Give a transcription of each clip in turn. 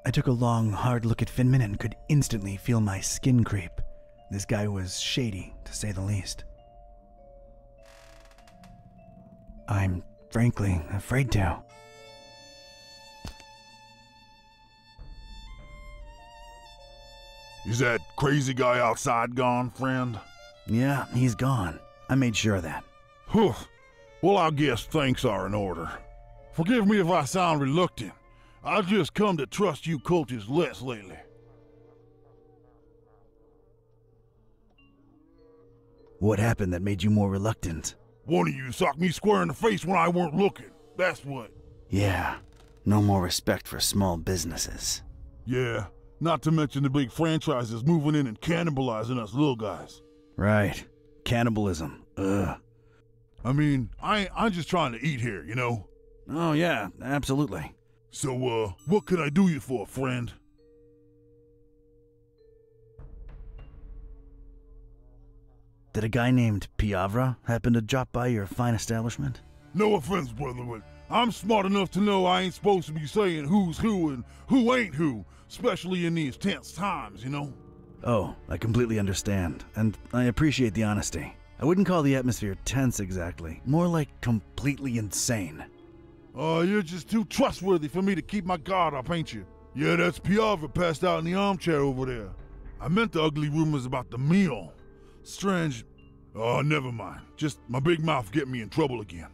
I took a long, hard look at Finman and could instantly feel my skin creep. This guy was shady, to say the least. I'm frankly afraid to. Is that crazy guy outside gone, friend? Yeah, he's gone. I made sure of that. Whew. Well, I guess thanks are in order. Forgive me if I sound reluctant. I've just come to trust you cultists less lately. What happened that made you more reluctant? One of you socked me square in the face when I weren't looking. That's what. Yeah, no more respect for small businesses. Yeah, not to mention the big franchises moving in and cannibalizing us little guys. Right. Cannibalism. Ugh. I mean, I'm just trying to eat here, you know? Oh yeah, absolutely. So, what can I do you for, friend? Did a guy named Piavra happen to drop by your fine establishment? No offense, brother, but I'm smart enough to know I ain't supposed to be saying who's who and who ain't who, especially in these tense times, you know? Oh, I completely understand, and I appreciate the honesty. I wouldn't call the atmosphere tense exactly, more like completely insane. Oh, you're just too trustworthy for me to keep my guard up, ain't you? Yeah, that's Piavra passed out in the armchair over there. I meant the ugly rumors about the meal. Strange. Oh, never mind. Just my big mouth get me in trouble again.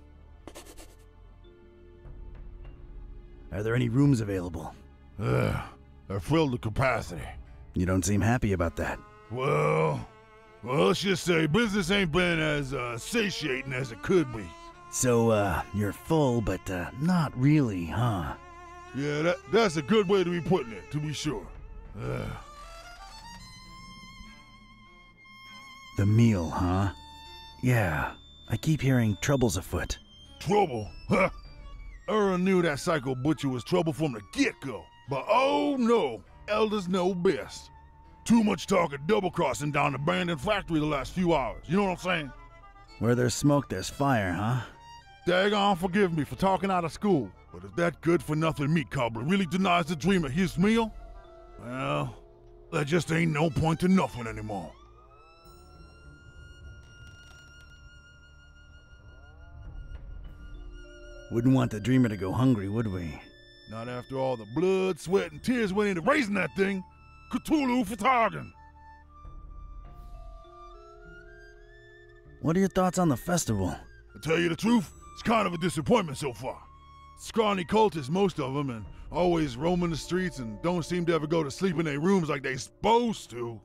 Are there any rooms available? They're filled to capacity. You don't seem happy about that. Well, let's just say business ain't been as satiating as it could be. So, you're full, but not really, huh? Yeah, that's a good way to be putting it, to be sure. The meal, huh? Yeah, I keep hearing trouble's afoot. Trouble? Huh? Aaron knew that psycho butcher was trouble from the get-go. But oh no, elders know best. Too much talk of double-crossing down the abandoned factory the last few hours, you know what I'm saying? Where there's smoke, there's fire, huh? Daggone forgive me for talking out of school, but if that good-for-nothing meat cobbler really denies the dream of his meal, well, there just ain't no point to nothing anymore. Wouldn't want the dreamer to go hungry, would we? Not after all the blood, sweat, and tears went into raising that thing. Cthulhu Adventure. What are your thoughts on the festival? To tell you the truth, it's kind of a disappointment so far. Scrawny cultists, most of them, and always roaming the streets and don't seem to ever go to sleep in their rooms like they supposed to.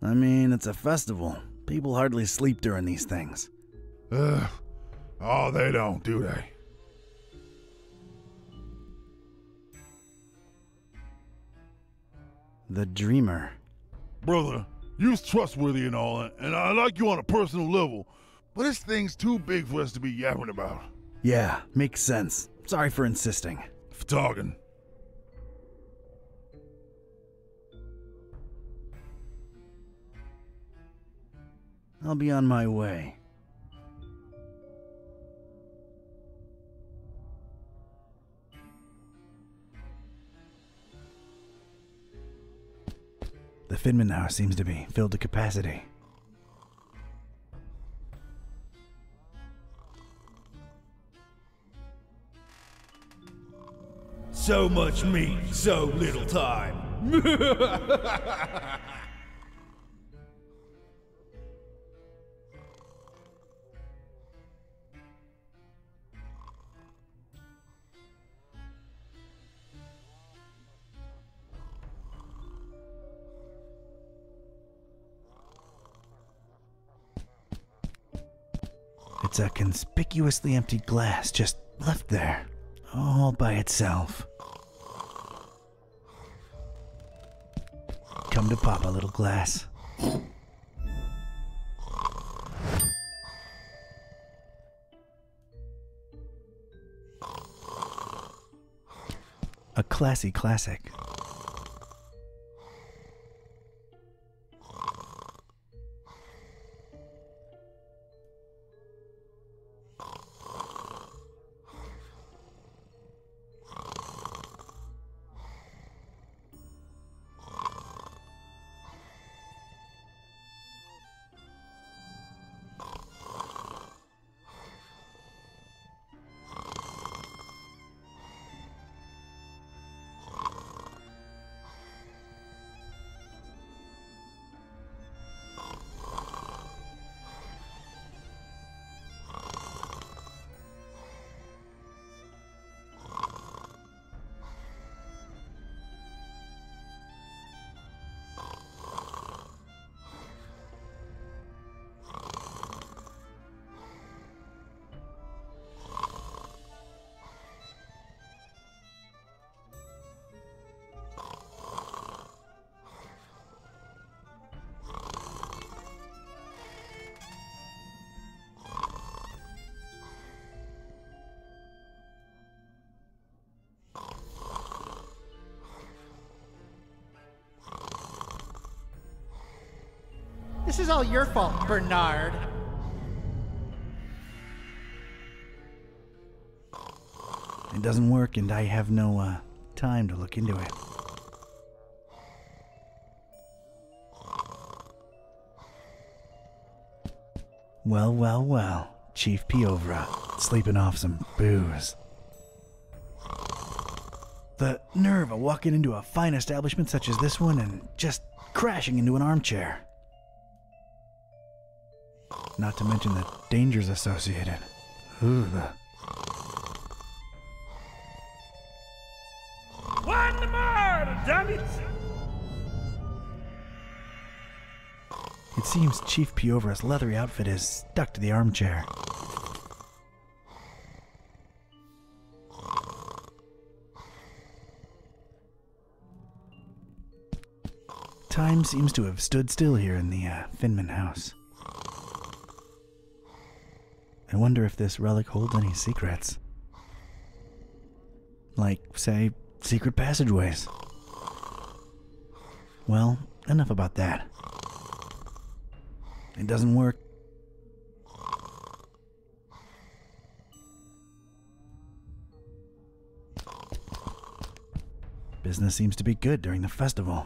I mean, it's a festival. People hardly sleep during these things. Oh, they don't, do they? The dreamer. Brother, you's trustworthy and all, and I like you on a personal level, but this thing's too big for us to be yapping about. Yeah, makes sense. Sorry for insisting. For talking. I'll be on my way. The Finman house seems to be filled to capacity. So much meat, so little time. It's a conspicuously empty glass just left there, all by itself. Come to pop a little glass. A classy classic. This is all your fault, Bernard. It doesn't work, and I have no, time to look into it. Well, well, well. Chief Piovra, sleeping off some booze. The nerve of walking into a fine establishment such as this one and just crashing into an armchair. Not to mention the dangers associated. Ugh. One more, damn it! It seems Chief Piovra's leathery outfit is stuck to the armchair. Time seems to have stood still here in the Finman house. I wonder if this relic holds any secrets. Like, say, secret passageways. Well, enough about that. It doesn't work. Business seems to be good during the festival.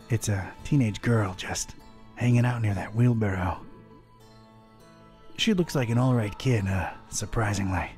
It's a teenage girl just hanging out near that wheelbarrow. She looks like an alright kid, surprisingly.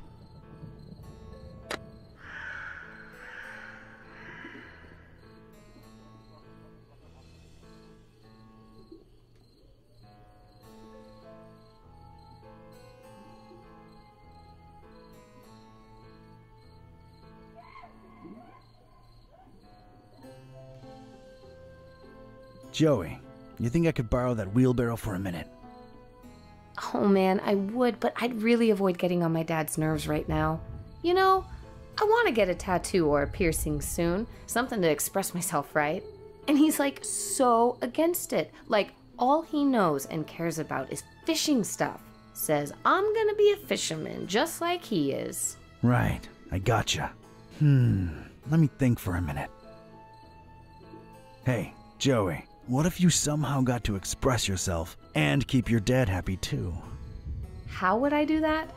Joey, you think I could borrow that wheelbarrow for a minute? Oh man, I would, but I'd really avoid getting on my dad's nerves right now. You know, I want to get a tattoo or a piercing soon. Something to express myself, right? And he's like so against it. Like all he knows and cares about is fishing stuff. Says I'm gonna be a fisherman just like he is. Right, I gotcha. Let me think for a minute. Hey, Joey. What if you somehow got to express yourself and keep your dad happy too? How would I do that?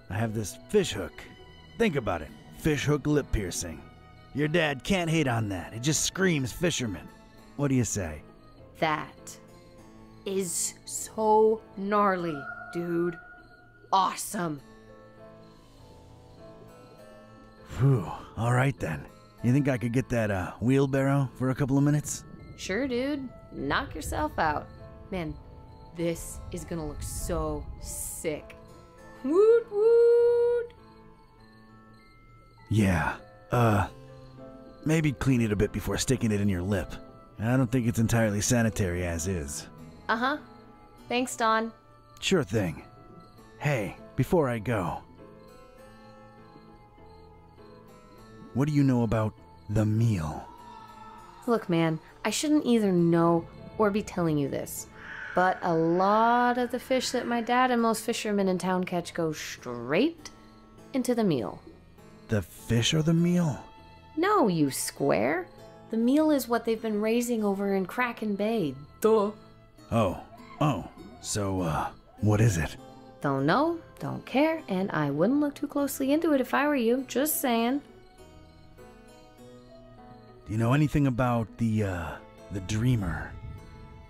I have this fish hook. Think about it. Fish hook lip piercing. Your dad can't hate on that. It just screams fisherman. What do you say? That is so gnarly, dude. Awesome. Whew, alright then. You think I could get that wheelbarrow for a couple of minutes? Sure, dude. Knock yourself out. Man, this is gonna look so sick. Woot woot! Yeah, maybe clean it a bit before sticking it in your lip. I don't think it's entirely sanitary as is. Uh-huh. Thanks, Don. Sure thing. Hey, before I go, what do you know about the meal? Look, man, I shouldn't either know or be telling you this, but a lot of the fish that my dad and most fishermen in town catch go straight into the meal. The fish or the meal? No, you square. The meal is what they've been raising over in Kraken Bay. Duh. Oh. So, what is it? Don't know, don't care, and I wouldn't look too closely into it if I were you. Just saying. Do you know anything about the dreamer?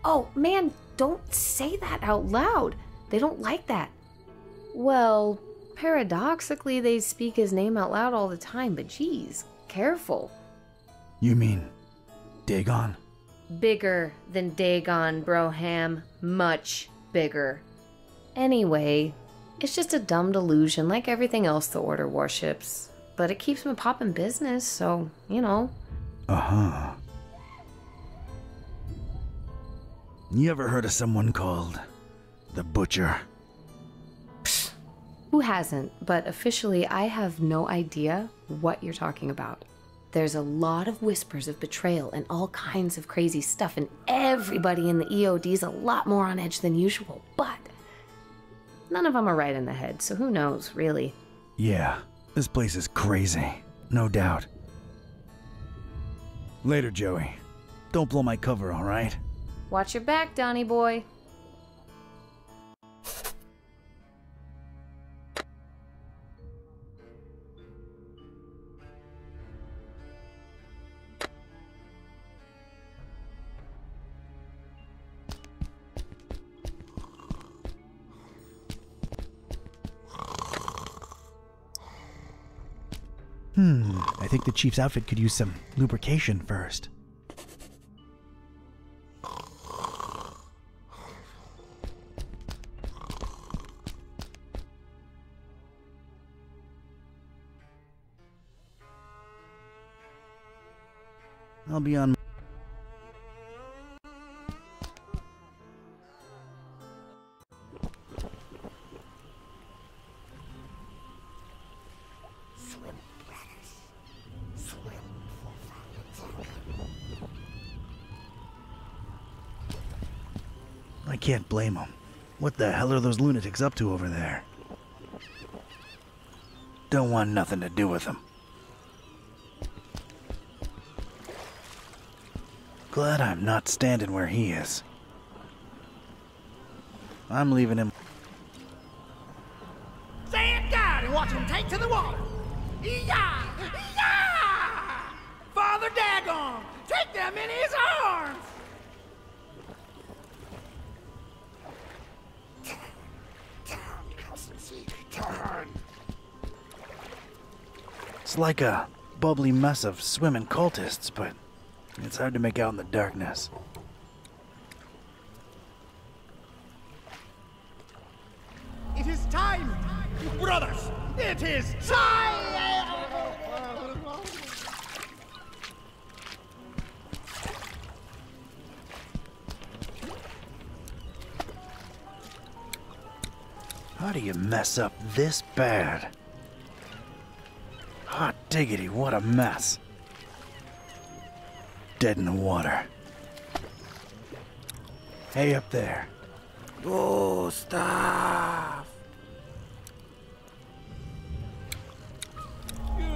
Oh, man, don't say that out loud. They don't like that. Well, paradoxically, they speak his name out loud all the time, but geez, careful. You mean Dagon? Bigger than Dagon, Broham. Much bigger. Anyway, it's just a dumb delusion like everything else the Order worships. But it keeps them popping business, so, you know. Uh-huh. You ever heard of someone called the Butcher? Psst. Who hasn't? But officially, I have no idea what you're talking about. There's a lot of whispers of betrayal and all kinds of crazy stuff, and everybody in the EOD's a lot more on edge than usual, but none of them are right in the head, so who knows, really? Yeah, this place is crazy. No doubt. Later, Joey. Don't blow my cover, all right? Watch your back, Donnie boy. I think the chief's outfit could use some lubrication first. I'll be on. I can't blame them. What the hell are those lunatics up to over there? Don't want nothing to do with them. Glad I'm not standing where he is. I'm leaving him. Stand guard and watch him take to the water. Yah! Yah! Father Dagon, take them in his arms. It's like a bubbly mess of swimming cultists, but it's hard to make out in the darkness. It is time, brothers. It is time. How do you mess up this bad? Hot diggity, what a mess. Dead in the water. Hey, up there. Gustav.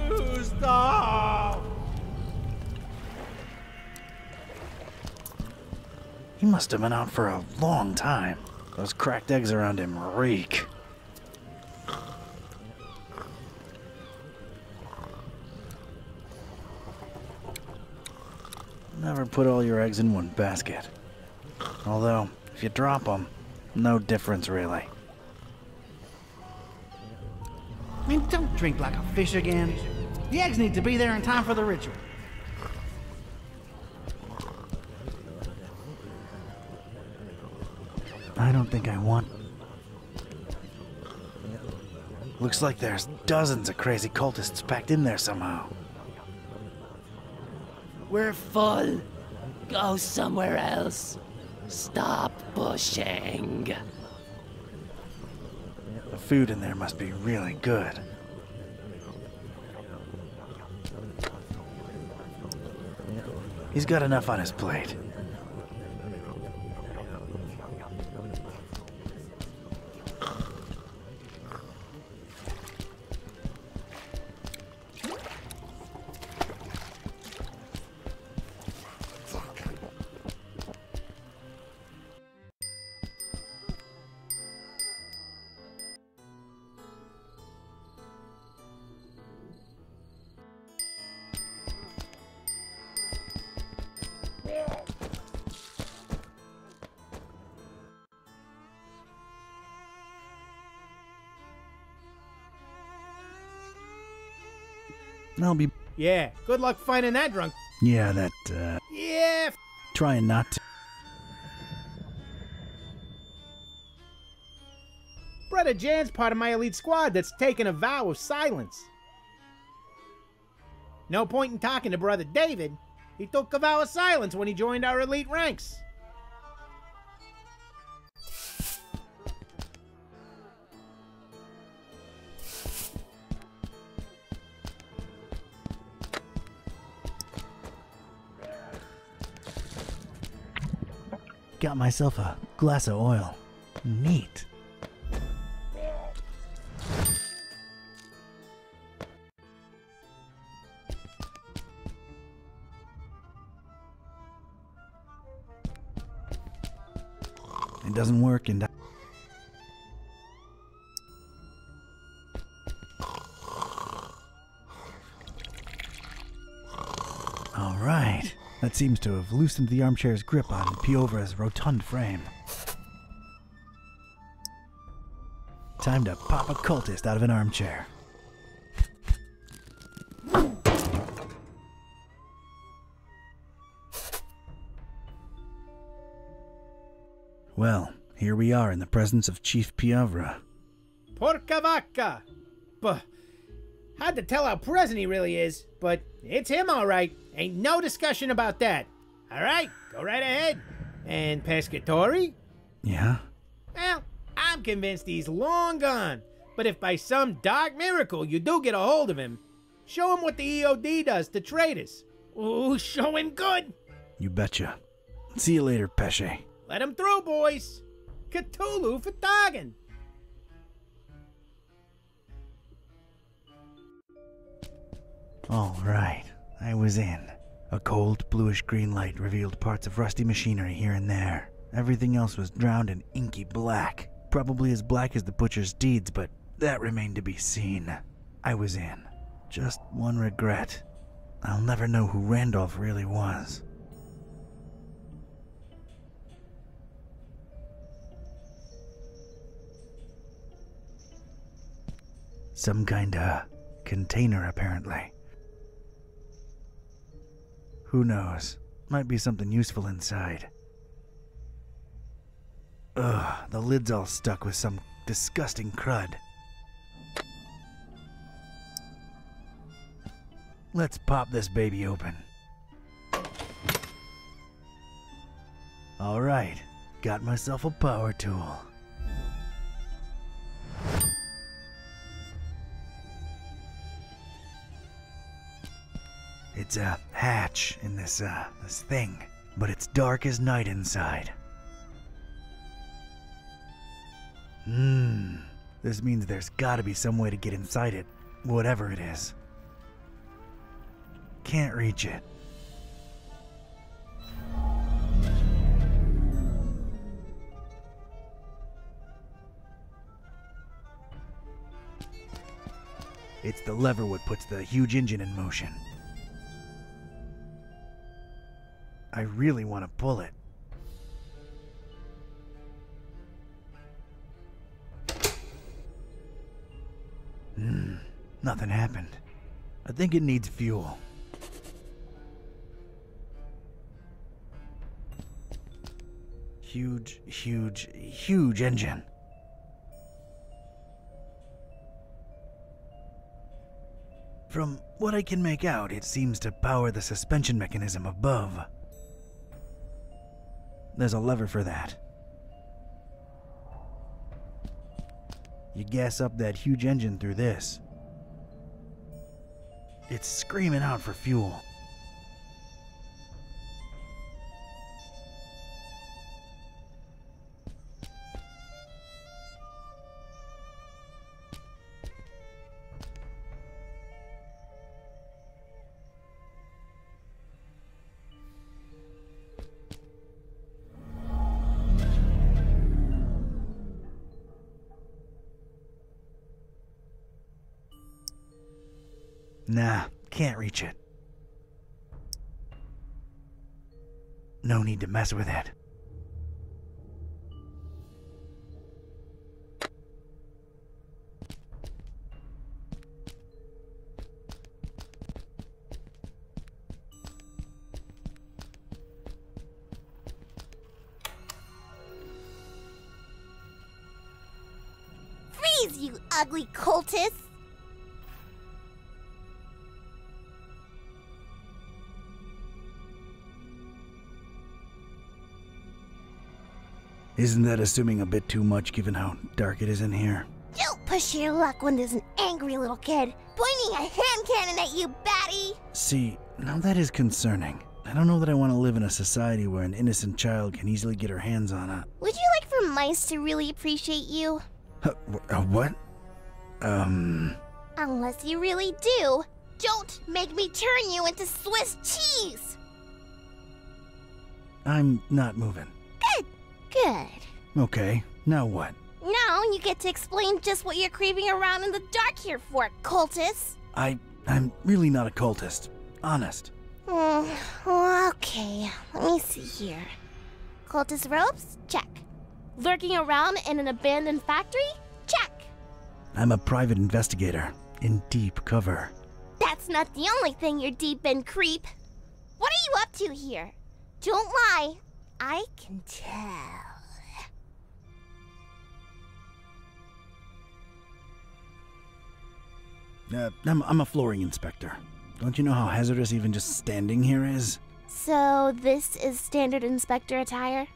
Gustav. He must have been out for a long time. Those cracked eggs around him reek. Never put all your eggs in one basket. Although, if you drop them, no difference really. Man, don't drink like a fish again. The eggs need to be there in time for the ritual. I don't think I want. Looks like there's dozens of crazy cultists packed in there somehow. We're full. Go somewhere else. Stop pushing. The food in there must be really good. He's got enough on his plate. I'll be. Yeah, good luck finding that drunk. Yeah, that, Yeah. trying not to. Brother Jan's part of my elite squad that's taken a vow of silence. No point in talking to Brother David. He took a vow of silence when he joined our elite ranks. got myself a glass of oil. Neat. It doesn't work and all right. That seems to have loosened the armchair's grip on Piovra's rotund frame. Time to pop a cultist out of an armchair. Well, here we are in the presence of Chief Piovra. Porca vacca! Hard to tell how present he really is, but it's him all right. Ain't no discussion about that. All right, go right ahead. And Pescatori? Yeah? Well, I'm convinced he's long gone. But if by some dark miracle you do get a hold of him, show him what the EOD does to traitors. Ooh, show him good. You betcha. See you later, Pesce. Let him through, boys. Cthulhu for dogging. All right, I was in. A cold, bluish-green light revealed parts of rusty machinery here and there. Everything else was drowned in inky black. Probably as black as the butcher's deeds, but that remained to be seen. I was in. Just one regret. I'll never know who Randolph really was. Some kind of container, apparently. Who knows? Might be something useful inside. Ugh, the lid's all stuck with some disgusting crud. Let's pop this baby open. All right, got myself a power tool. It's a hatch in this thing, but it's dark as night inside. This means there's gotta be some way to get inside it, whatever it is. Can't reach it. It's the lever what puts the huge engine in motion. I really want to pull it. Nothing happened. I think it needs fuel. Huge, huge, huge engine. From what I can make out, it seems to power the suspension mechanism above. There's a lever for that. You gas up that huge engine through this. It's screaming out for fuel. Nah, can't reach it. No need to mess with it. Freeze, you ugly cultist! Isn't that assuming a bit too much given how dark it is in here? Don't push your luck when there's an angry little kid pointing a hand cannon at you, batty! See, now that is concerning. I don't know that I want to live in a society where an innocent child can easily get her hands on a... Would you like for mice to really appreciate you? What? Unless you really do. Don't make me turn you into Swiss cheese! I'm not moving. Good. Okay, now what? Now you get to explain just what you're creeping around in the dark here for, cultist. I'm really not a cultist. Honest. Okay, let me see here. Cultist robes? Check. Lurking around in an abandoned factory? Check. I'm a private investigator in deep cover. That's not the only thing you're deep in, creep. What are you up to here? Don't lie. I can tell. I'm a flooring inspector. Don't you know how hazardous even just standing here is? So this is standard inspector attire?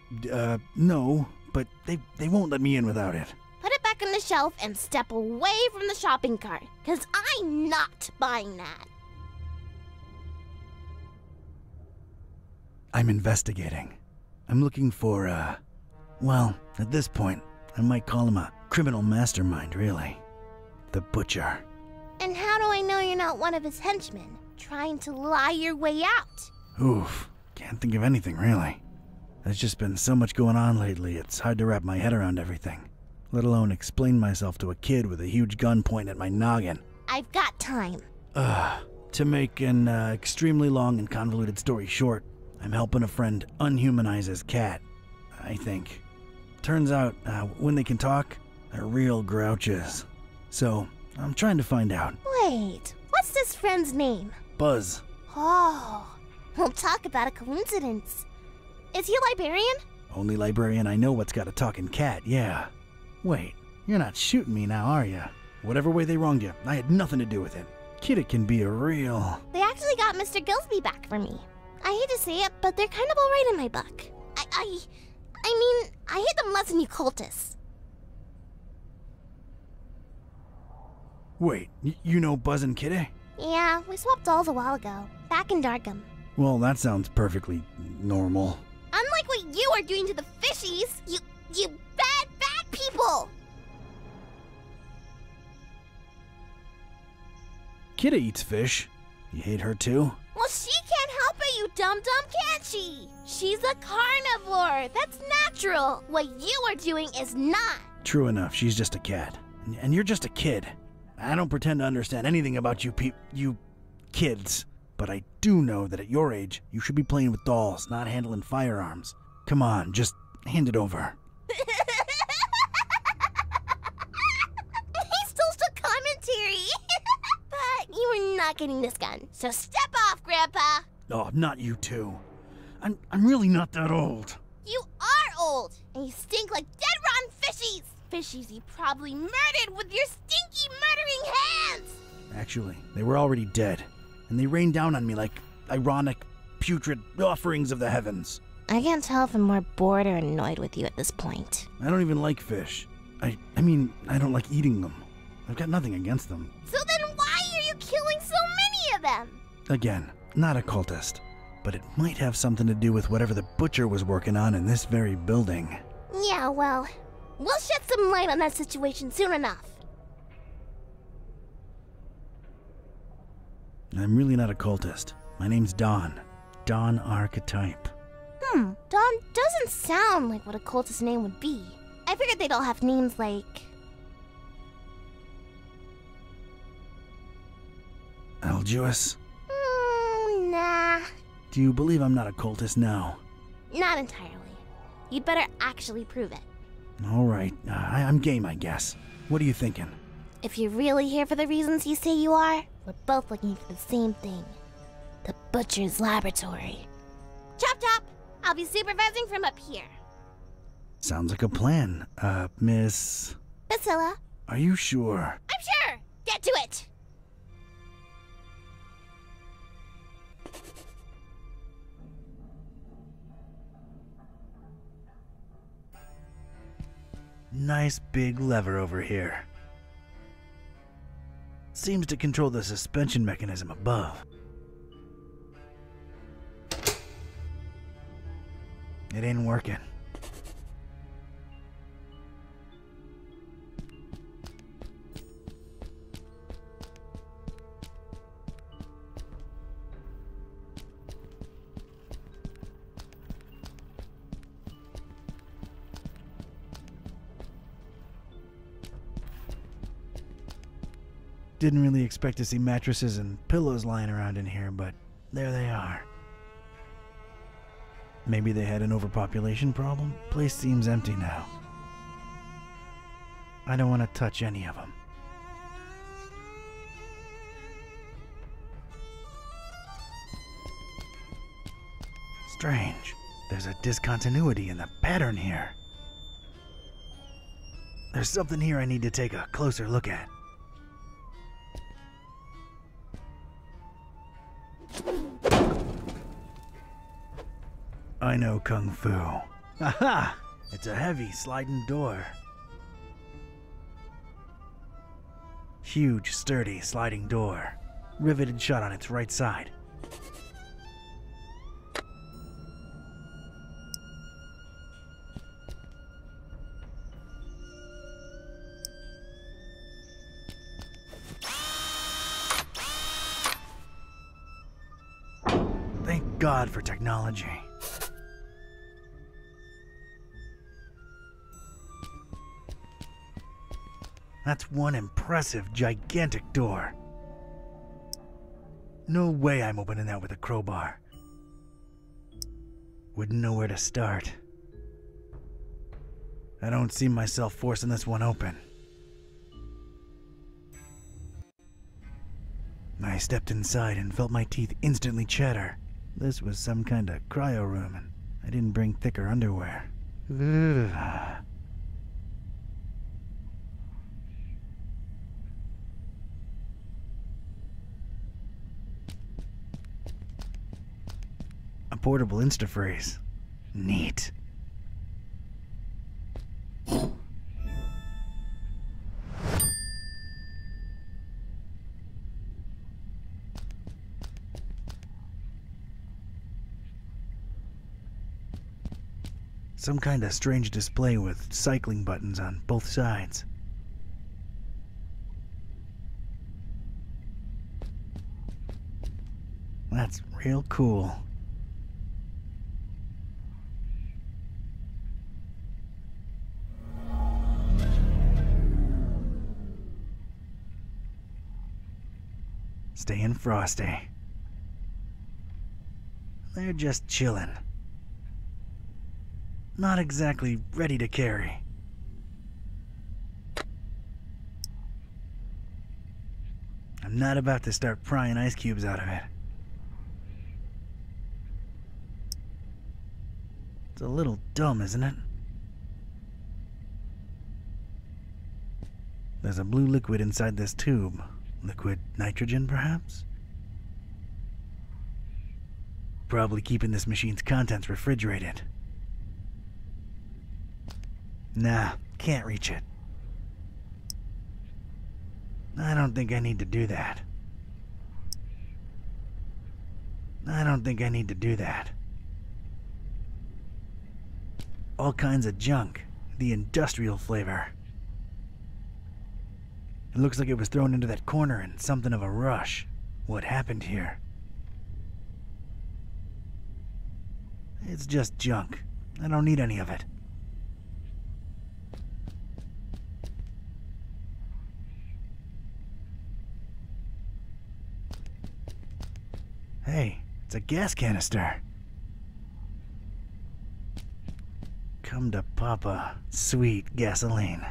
No, but they won't let me in without it. Put it back on the shelf and step away from the shopping cart, because I'm not buying that. I'm investigating. I'm looking for, well, at this point, I might call him a criminal mastermind, really. The Butcher. And how do I know you're not one of his henchmen, trying to lie your way out? Oof, can't think of anything, really. There's just been so much going on lately, it's hard to wrap my head around everything. Let alone explain myself to a kid with a huge gun pointed at my noggin. I've got time. To make an extremely long and convoluted story short, I'm helping a friend unhumanize his cat, I think. Turns out, when they can talk, they're real grouches. So, I'm trying to find out. Wait, what's this friend's name? Buzz. Oh, we'll talk about a coincidence. Is he a librarian? Only librarian I know what's got a talking cat, yeah. Wait, you're not shooting me now, are you? Whatever way they wronged you, I had nothing to do with it. Kid, it can be a real... They actually got Mr. Gillsby back for me. I hate to say it, but they're kind of alright in my book. I mean, I hate them less than you cultists. Wait, you know Buzz and Kitty? Yeah, we swapped dolls a while ago, back in Darkham. Well, that sounds perfectly normal. Unlike what you are doing to the fishies, you bad people! Kitty eats fish. You hate her too? Well, she can't help it, you dum-dum, can't she? She's a carnivore. That's natural. What you are doing is not. True enough, she's just a cat. And you're just a kid. I don't pretend to understand anything about you kids. But I do know that at your age, you should be playing with dolls, not handling firearms. Come on, just hand it over. He stole some commentary. But you are not getting this gun, so step off, Grandpa. Oh, not you two. I'm really not that old. You are old, and you stink like dead rotten fishies. Fishies you probably murdered with your stinky murdering hands. Actually, they were already dead, and they rained down on me like ironic, putrid offerings of the heavens. I can't tell if I'm more bored or annoyed with you at this point. I don't even like fish. I mean, I don't like eating them. I've got nothing against them. So then why are you killing so many of them? Again, not a cultist, but it might have something to do with whatever the Butcher was working on in this very building. Yeah, well, we'll shed some light on that situation soon enough. I'm really not a cultist. My name's Don. Don Archetype. Don doesn't sound like what a cultist name would be. I figured they'd all have names like... Algious? Nah. Do you believe I'm not a cultist now? Not entirely. You'd better actually prove it. All right, I'm game, I guess. What are you thinking? If you're really here for the reasons you say you are, we're both looking for the same thing. The Butcher's Laboratory. Chop chop! I'll be supervising from up here. Sounds like a plan. Miss... Priscilla. Are you sure? I'm sure! Get to it! Nice big lever over here. Seems to control the suspension mechanism above. It ain't working. Didn't really expect to see mattresses and pillows lying around in here, but there they are. Maybe they had an overpopulation problem? Place seems empty now. I don't want to touch any of them. Strange. There's a discontinuity in the pattern here. There's something here I need to take a closer look at. I know Kung Fu. Aha! It's a heavy sliding door. Huge, sturdy sliding door. Riveted shut on its right side. Thank God for technology. That's one impressive, gigantic door. No way I'm opening that with a crowbar. Wouldn't know where to start. I don't see myself forcing this one open. I stepped inside and felt my teeth instantly chatter. This was some kind of cryo room, and I didn't bring thicker underwear. Ugh. A portable Instafreeze. Neat. Some kind of strange display with cycling buttons on both sides. That's real cool. Staying frosty. They're just chillin'. Not exactly ready to carry. I'm not about to start prying ice cubes out of it. It's a little dumb, isn't it? There's a blue liquid inside this tube. Liquid nitrogen, perhaps? Probably keeping this machine's contents refrigerated. Nah, can't reach it. I don't think I need to do that. I don't think I need to do that. All kinds of junk. The industrial flavor. It looks like it was thrown into that corner in something of a rush. What happened here? It's just junk. I don't need any of it. Hey, it's a gas canister. Come to Papa, sweet gasoline.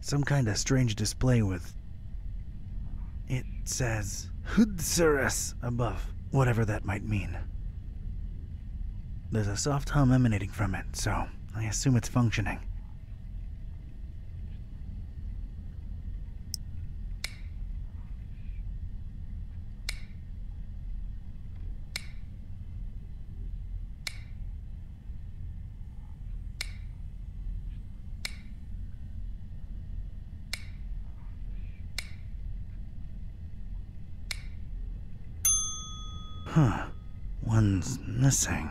Some kind of strange display with... It says Hudsurus above, whatever that might mean. There's a soft hum emanating from it, so I assume it's functioning. Huh. One's missing.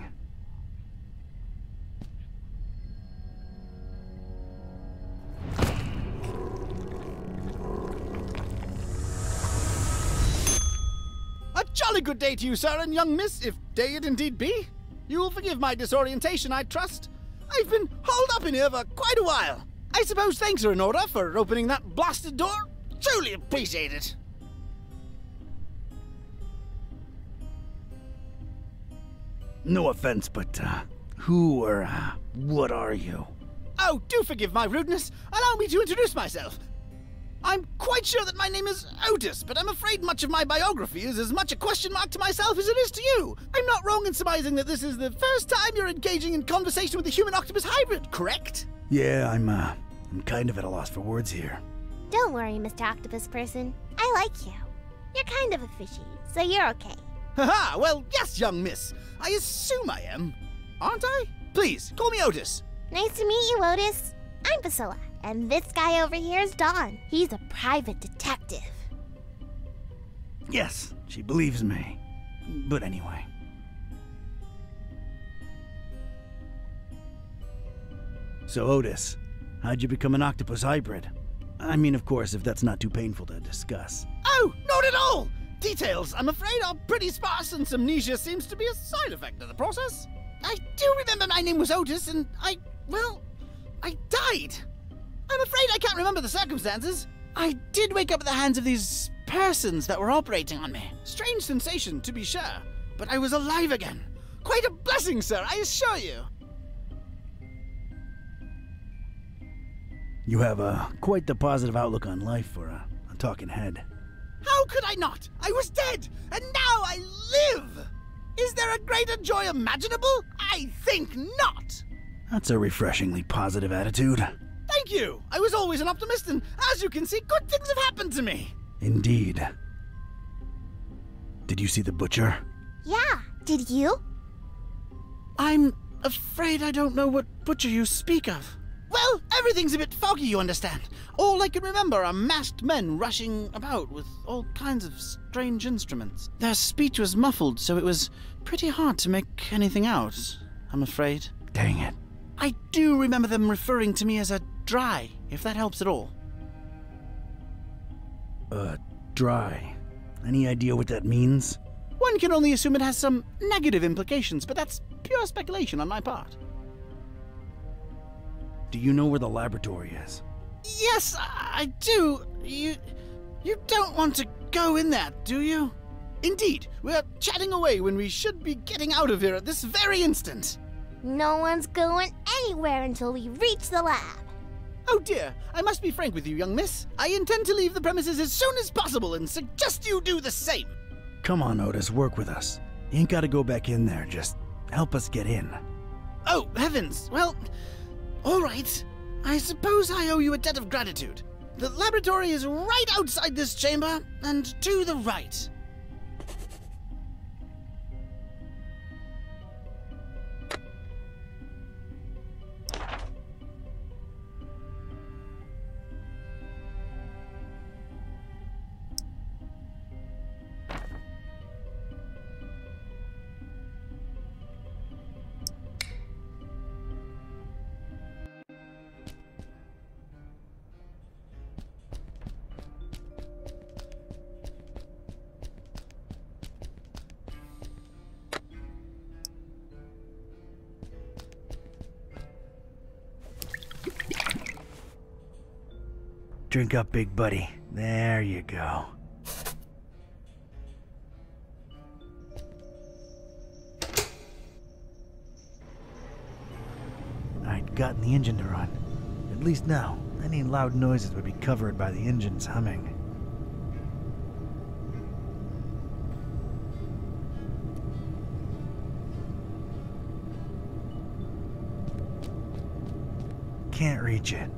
A jolly good day to you, sir and young miss, if day it indeed be. You will forgive my disorientation, I trust. I've been holed up in here for quite a while. I suppose thanks are in order for opening that blasted door. Truly appreciate it. No offense, but, who or, what are you? Oh, do forgive my rudeness. Allow me to introduce myself. I'm quite sure that my name is Otis, but I'm afraid much of my biography is as much a question mark to myself as it is to you. I'm not wrong in surmising that this is the first time you're engaging in conversation with a human-octopus hybrid, correct? Yeah, I'm kind of at a loss for words here. Don't worry, Mr. Octopus Person. I like you. You're kind of a fishy, so you're okay. Haha, well, yes, young miss. I assume I am. Aren't I? Please, call me Otis. Nice to meet you, Otis. I'm Priscilla, and this guy over here is Don. He's a private detective. Yes, she believes me. But anyway. So, Otis, how'd you become an octopus hybrid? I mean, of course, if that's not too painful to discuss. Oh, not at all! Details, I'm afraid, are pretty sparse, and amnesia seems to be a side effect of the process. I do remember my name was Otis, and I died. I'm afraid I can't remember the circumstances. I did wake up at the hands of these persons that were operating on me. Strange sensation, to be sure, but I was alive again. Quite a blessing, sir, I assure you. You have quite the positive outlook on life for a talking head. How could I not? I was dead, and now I live! Is there a greater joy imaginable? I think not! That's a refreshingly positive attitude. Thank you! I was always an optimist, and as you can see, good things have happened to me! Indeed. Did you see the butcher? Yeah, did you? I'm afraid I don't know what butcher you speak of. Well, everything's a bit foggy, you understand. All I can remember are masked men rushing about with all kinds of strange instruments. Their speech was muffled, so it was pretty hard to make anything out, I'm afraid. Dang it. I do remember them referring to me as a dry, if that helps at all. Dry. Any idea what that means? One can only assume it has some negative implications, but that's pure speculation on my part. Do you know where the laboratory is? Yes, I do. You don't want to go in there, do you? Indeed, we're chatting away when we should be getting out of here at this very instant. No one's going anywhere until we reach the lab. Oh dear, I must be frank with you, young miss. I intend to leave the premises as soon as possible and suggest you do the same. Come on, Otis, work with us. You ain't gotta go back in there, just help us get in. Oh, heavens. Well, all right. I suppose I owe you a debt of gratitude. The laboratory is right outside this chamber and to the right. Drink up, big buddy. There you go. I'd gotten the engine to run. At least now, any loud noises would be covered by the engine's humming. Can't reach it.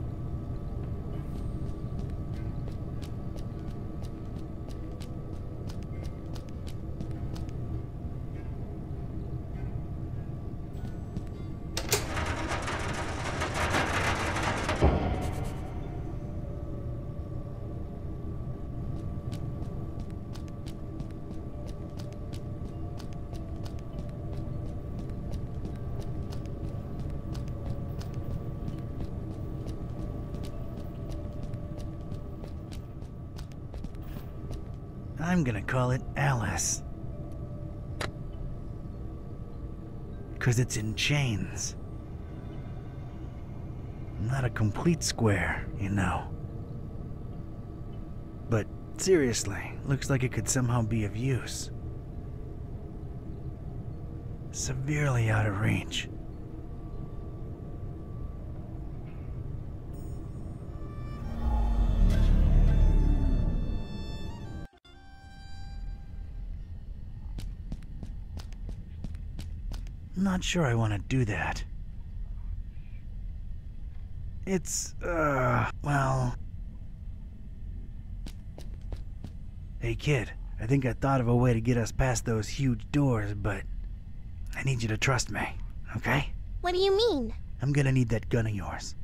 I'm gonna call it Alice. 'Cause it's in chains. Not a complete square, you know. But seriously, looks like it could somehow be of use. Severely out of reach. Not sure I want to do that. It's, well... Hey kid, I think I thought of a way to get us past those huge doors, but I need you to trust me, okay? What do you mean? I'm gonna need that gun of yours.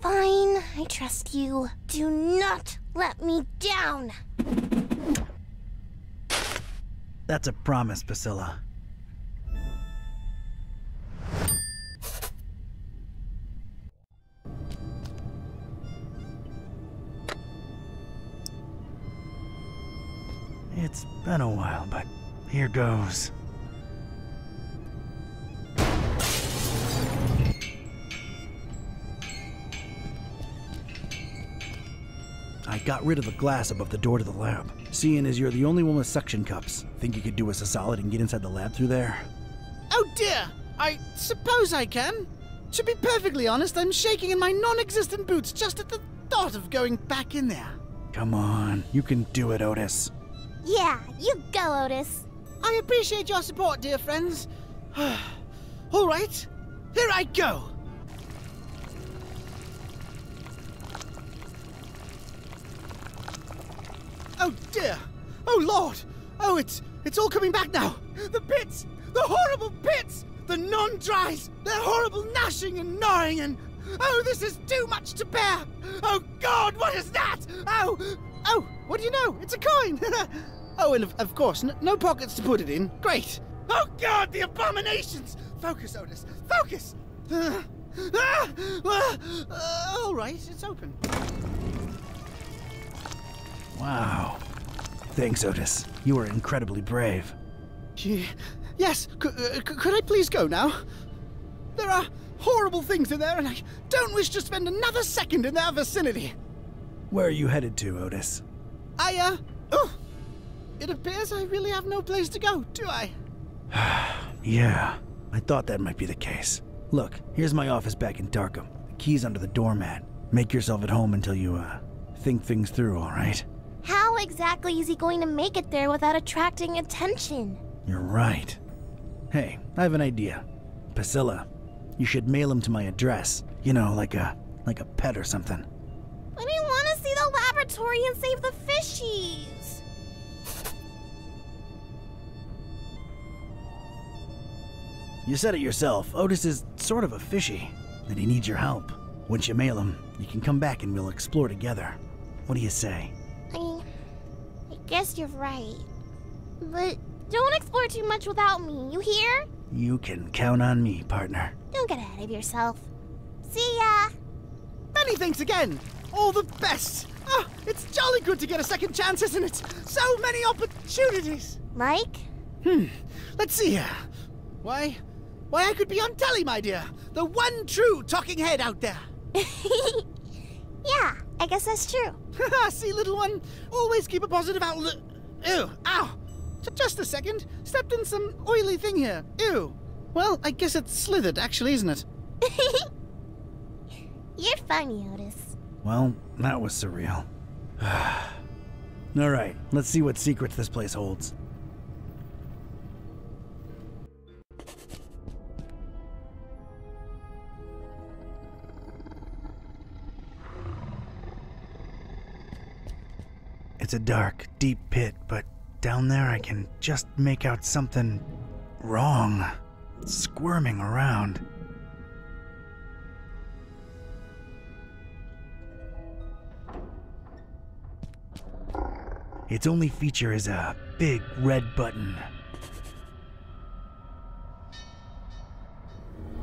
Fine, I trust you. Do not let me down. That's a promise, Priscilla. It's been a while, but here goes. I got rid of the glass above the door to the lab. Seeing as you're the only one with suction cups, think you could do us a solid and get inside the lab through there? Oh dear! I suppose I can. To be perfectly honest, I'm shaking in my non-existent boots just at the thought of going back in there. Come on, you can do it, Otis. Yeah, you go, Otis. I appreciate your support, dear friends. All right, here I go. Oh dear! Oh Lord! Oh, it's all coming back now! The pits! The horrible pits! The non-dries! Their horrible gnashing and gnawing and... Oh, this is too much to bear! Oh God, what is that? Oh! Oh, what do you know? It's a coin! Oh, and of course, no pockets to put it in. Great! Oh God, the abominations! Focus, Otis, focus! All right, it's open. Wow. Thanks, Otis. You were incredibly brave. Yes, could I please go now? There are horrible things in there, and I don't wish to spend another second in their vicinity. Where are you headed to, Otis? It appears I really have no place to go, do I? Yeah, I thought that might be the case. Look, here's my office back in Darkham. The key's under the doormat. Make yourself at home until you, think things through, all right? How exactly is he going to make it there without attracting attention? You're right. Hey, I have an idea. Priscilla, you should mail him to my address. You know, like a pet or something. But I want to see the laboratory and save the fishies. You said it yourself. Otis is sort of a fishy, and he needs your help. Once you mail him, you can come back and we'll explore together. What do you say? I guess you're right. But don't explore too much without me, you hear? You can count on me, partner. Don't get ahead of yourself. See ya! Many thanks again! All the best! Oh, it's jolly good to get a second chance, isn't it? So many opportunities! Mike? Let's see here. Why, I could be on telly, my dear. The one true talking head out there. Yeah, I guess that's true. See, little one, always keep a positive outlook. Ew, ow. Just a second. Stepped in some oily thing here. Ew. Well, I guess it's slithered, actually, isn't it? You're funny, Otis. Well, that was surreal. All right, let's see what secrets this place holds. It's a dark, deep pit, but down there I can just make out something wrong. It's squirming around. Its only feature is a big red button.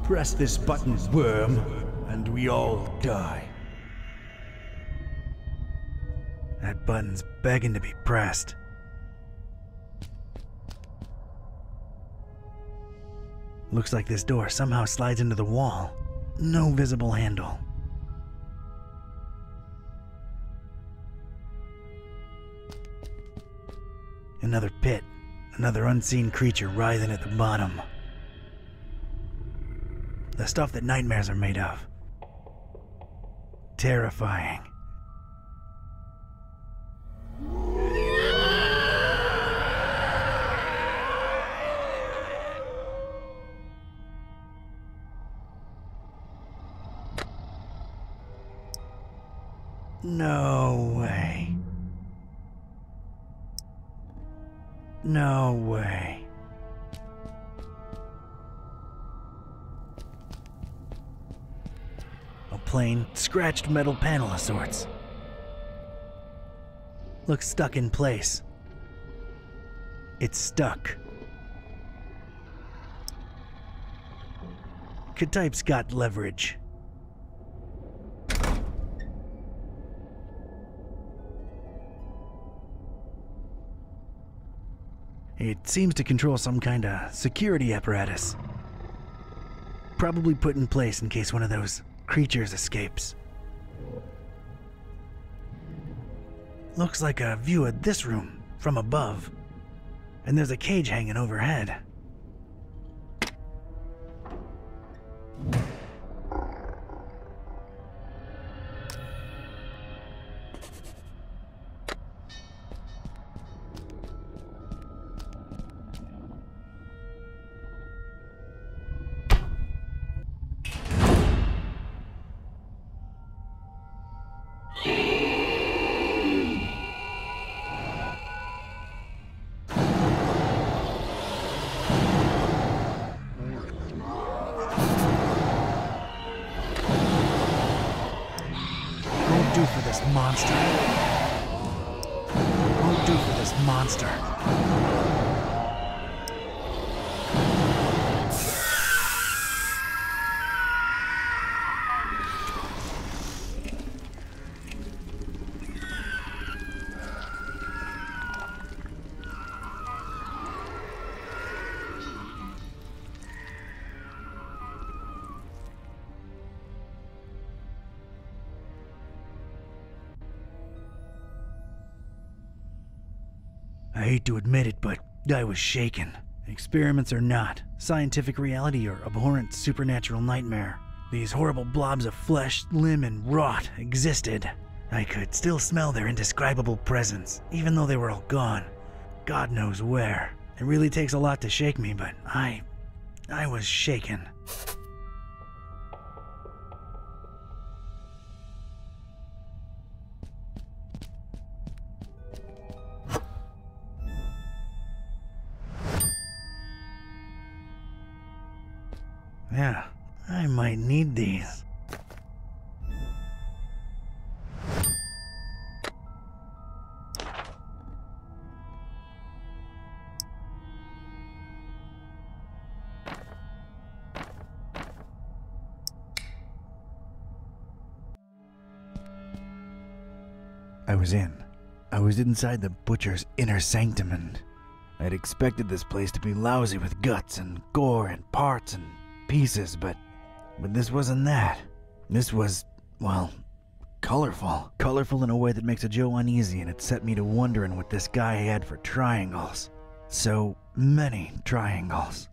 Press this button, worm, and we all die. That button's begging to be pressed. Looks like this door somehow slides into the wall. No visible handle. Another pit. Another unseen creature writhing at the bottom. The stuff that nightmares are made of. Terrifying. No way. No way. A plain, scratched metal panel of sorts. Looks stuck in place. It's stuck. Ketype's got leverage. It seems to control some kind of security apparatus. Probably put in place in case one of those creatures escapes. Looks like a view of this room from above. And there's a cage hanging overhead. For this monster. Won't do for this monster. I hate to admit it, but I was shaken. Experiments or not, scientific reality or abhorrent supernatural nightmare, these horrible blobs of flesh, limb, and rot existed. I could still smell their indescribable presence, even though they were all gone. God knows where. It really takes a lot to shake me, but I was shaken. Yeah, I might need these. I was in. I was inside the butcher's inner sanctum, and I'd expected this place to be lousy with guts and gore and parts and pieces, but this wasn't that. This was, well, colorful. Colorful in a way that makes a Joe uneasy, and it set me to wondering what this guy had for triangles. So many triangles.